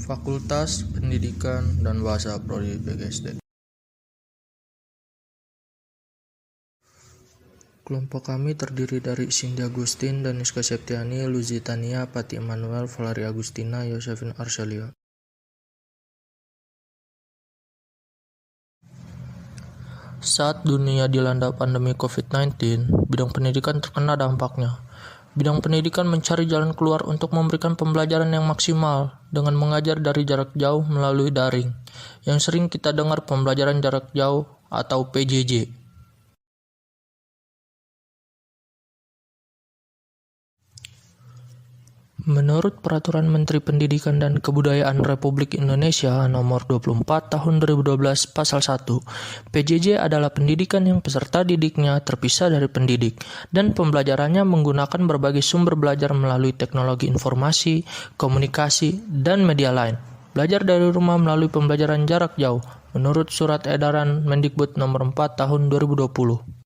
Fakultas Pendidikan dan Bahasa Prodi PGSD. Kelompok kami terdiri dari Cindy Agustin, Daniska Septiani, Luzi Tania, Pati Emmanuel, Valeria Agustina, Yosefin Arsalia. Saat dunia dilanda pandemi COVID-19, bidang pendidikan terkena dampaknya. Bidang pendidikan mencari jalan keluar untuk memberikan pembelajaran yang maksimal dengan mengajar dari jarak jauh melalui daring, yang sering kita dengar pembelajaran jarak jauh atau PJJ. Menurut Peraturan Menteri Pendidikan dan Kebudayaan Republik Indonesia Nomor 24 Tahun 2012 Pasal 1, PJJ adalah pendidikan yang peserta didiknya terpisah dari pendidik dan pembelajarannya menggunakan berbagai sumber belajar melalui teknologi informasi, komunikasi, dan media lain. Belajar dari rumah melalui pembelajaran jarak jauh menurut Surat Edaran Mendikbud Nomor 4 Tahun 2020.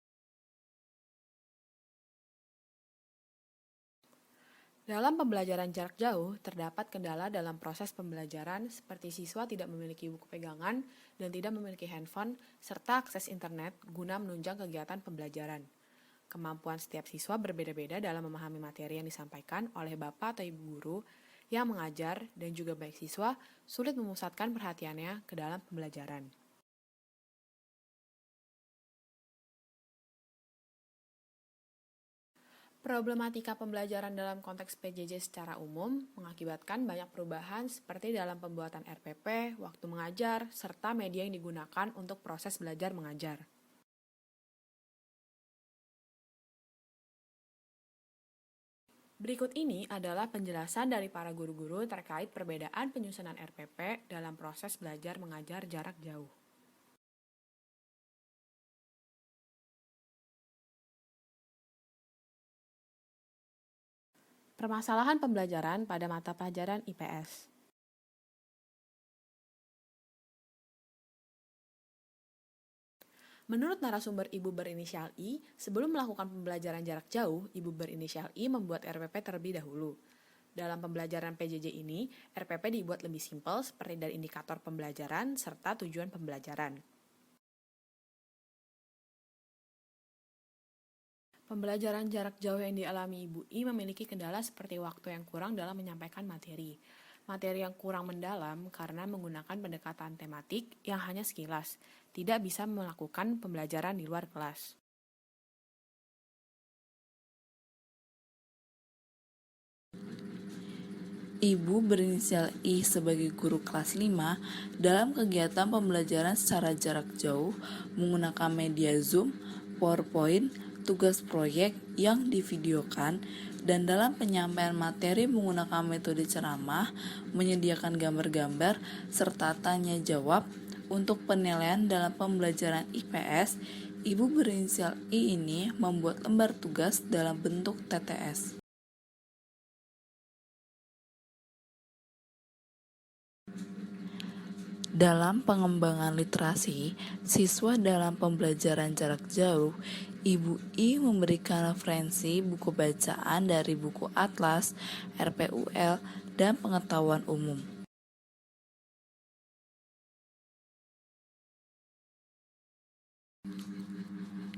Dalam pembelajaran jarak jauh, terdapat kendala dalam proses pembelajaran seperti siswa tidak memiliki buku pegangan dan tidak memiliki handphone, serta akses internet guna menunjang kegiatan pembelajaran. Kemampuan setiap siswa berbeda-beda dalam memahami materi yang disampaikan oleh bapak atau ibu guru yang mengajar dan juga baik siswa sulit memusatkan perhatiannya ke dalam pembelajaran. Problematika pembelajaran dalam konteks PJJ secara umum mengakibatkan banyak perubahan seperti dalam pembuatan RPP, waktu mengajar, serta media yang digunakan untuk proses belajar mengajar. Berikut ini adalah penjelasan dari para guru-guru terkait perbedaan penyusunan RPP dalam proses belajar mengajar jarak jauh. Permasalahan pembelajaran pada mata pelajaran IPS. Menurut narasumber ibu berinisial I, sebelum melakukan pembelajaran jarak jauh, ibu berinisial I membuat RPP terlebih dahulu. Dalam pembelajaran PJJ ini, RPP dibuat lebih simpel seperti dari indikator pembelajaran serta tujuan pembelajaran. Pembelajaran jarak jauh yang dialami Ibu I memiliki kendala seperti waktu yang kurang dalam menyampaikan materi. Materi yang kurang mendalam karena menggunakan pendekatan tematik yang hanya sekilas, tidak bisa melakukan pembelajaran di luar kelas. Ibu berinisial I sebagai guru kelas 5 dalam kegiatan pembelajaran secara jarak jauh menggunakan media Zoom, PowerPoint, tugas proyek yang divideokan, dan dalam penyampaian materi menggunakan metode ceramah, menyediakan gambar-gambar, serta tanya jawab untuk penilaian dalam pembelajaran IPS. Ibu berinisial I ini membuat lembar tugas dalam bentuk TTS. Dalam pengembangan literasi siswa dalam pembelajaran jarak jauh, Ibu I memberikan referensi buku bacaan dari buku Atlas, RPUL, dan pengetahuan umum.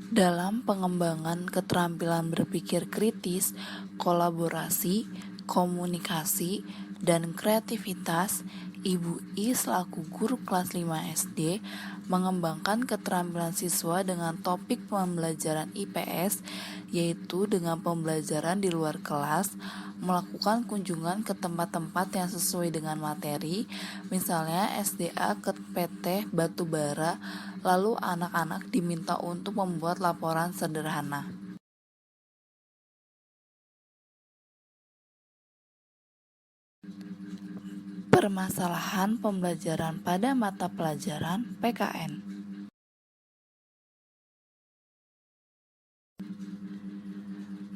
Dalam pengembangan keterampilan berpikir kritis, kolaborasi, komunikasi, dan kreativitas, Ibu I selaku guru kelas 5 SD mengembangkan keterampilan siswa dengan topik pembelajaran IPS, yaitu dengan pembelajaran di luar kelas, melakukan kunjungan ke tempat-tempat yang sesuai dengan materi, misalnya SDA ke PT Batubara, lalu anak-anak diminta untuk membuat laporan sederhana. Permasalahan pembelajaran pada mata pelajaran PKN.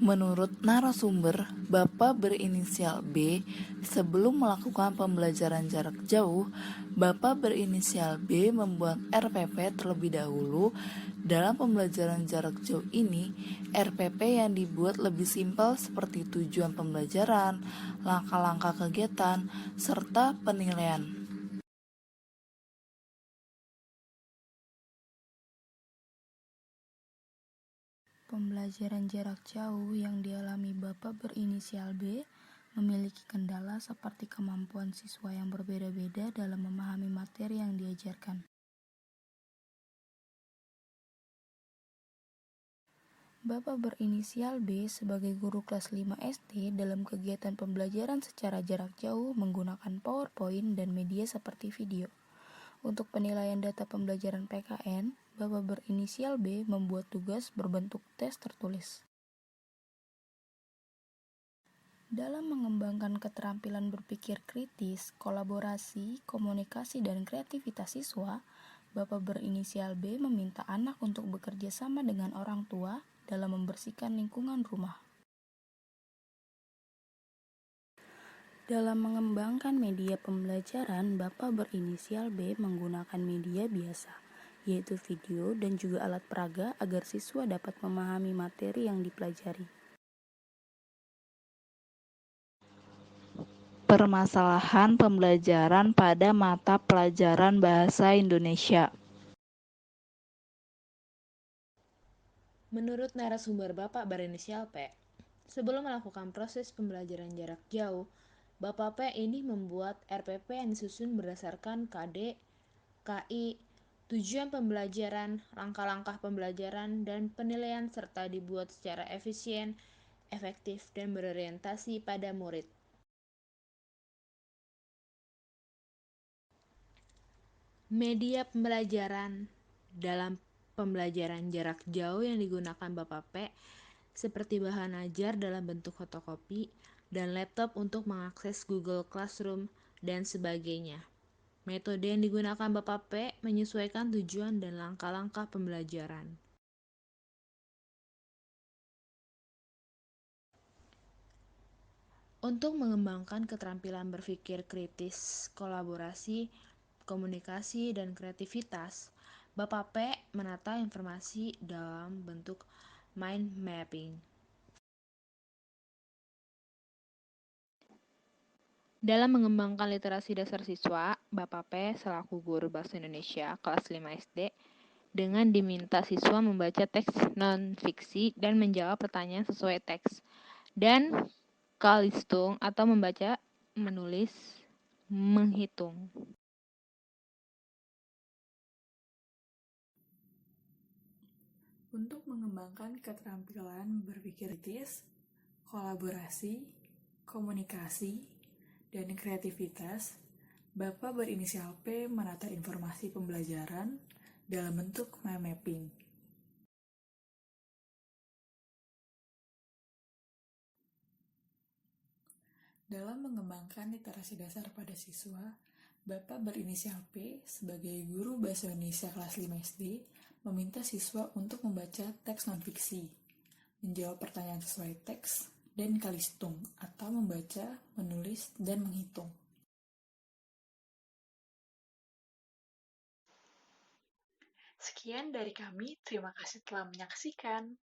Menurut narasumber, Bapak berinisial B, sebelum melakukan pembelajaran jarak jauh, Bapak berinisial B membuat RPP terlebih dahulu. Dalam pembelajaran jarak jauh ini, RPP yang dibuat lebih simpel seperti tujuan pembelajaran, langkah-langkah kegiatan, serta penilaian. Pembelajaran jarak jauh yang dialami Bapak berinisial B memiliki kendala seperti kemampuan siswa yang berbeda-beda dalam memahami materi yang diajarkan. Bapak berinisial B sebagai guru kelas 5 SD dalam kegiatan pembelajaran secara jarak jauh menggunakan PowerPoint dan media seperti video. Untuk penilaian data pembelajaran PKN, Bapak berinisial B membuat tugas berbentuk tes tertulis. Dalam mengembangkan keterampilan berpikir kritis, kolaborasi, komunikasi, dan kreativitas siswa, Bapak berinisial B meminta anak untuk bekerja sama dengan orang tua dalam membersihkan lingkungan rumah. Dalam mengembangkan media pembelajaran, Bapak berinisial B menggunakan media biasa, yaitu video dan juga alat peraga agar siswa dapat memahami materi yang dipelajari. Permasalahan pembelajaran pada mata pelajaran Bahasa Indonesia. Menurut narasumber Bapak berinisial P, sebelum melakukan proses pembelajaran jarak jauh, Bapak P ini membuat RPP yang disusun berdasarkan KD, KI, tujuan pembelajaran, langkah-langkah pembelajaran, dan penilaian serta dibuat secara efisien, efektif, dan berorientasi pada murid. Media pembelajaran dalam pembelajaran jarak jauh yang digunakan Bapak P seperti bahan ajar dalam bentuk fotokopi dan laptop untuk mengakses Google Classroom dan sebagainya. Metode yang digunakan Bapak P menyesuaikan tujuan dan langkah-langkah pembelajaran. Untuk mengembangkan keterampilan berpikir kritis, kolaborasi, komunikasi, dan kreativitas, Bapak P menata informasi dalam bentuk mind mapping. Dalam mengembangkan literasi dasar siswa, Bapak P selaku guru Bahasa Indonesia kelas 5 SD dengan diminta siswa membaca teks non-fiksi dan menjawab pertanyaan sesuai teks, dan Kalistung atau membaca, menulis, menghitung. Untuk mengembangkan keterampilan berpikir kritis, kolaborasi, komunikasi, dan kreativitas, Bapak berinisial P menata informasi pembelajaran dalam bentuk mind mapping. Dalam mengembangkan literasi dasar pada siswa, Bapak berinisial P sebagai guru Bahasa Indonesia kelas 5 SD meminta siswa untuk membaca teks non-fiksi, menjawab pertanyaan sesuai teks, dan kalistung atau membaca, menulis, dan menghitung. Sekian dari kami, terima kasih telah menyaksikan.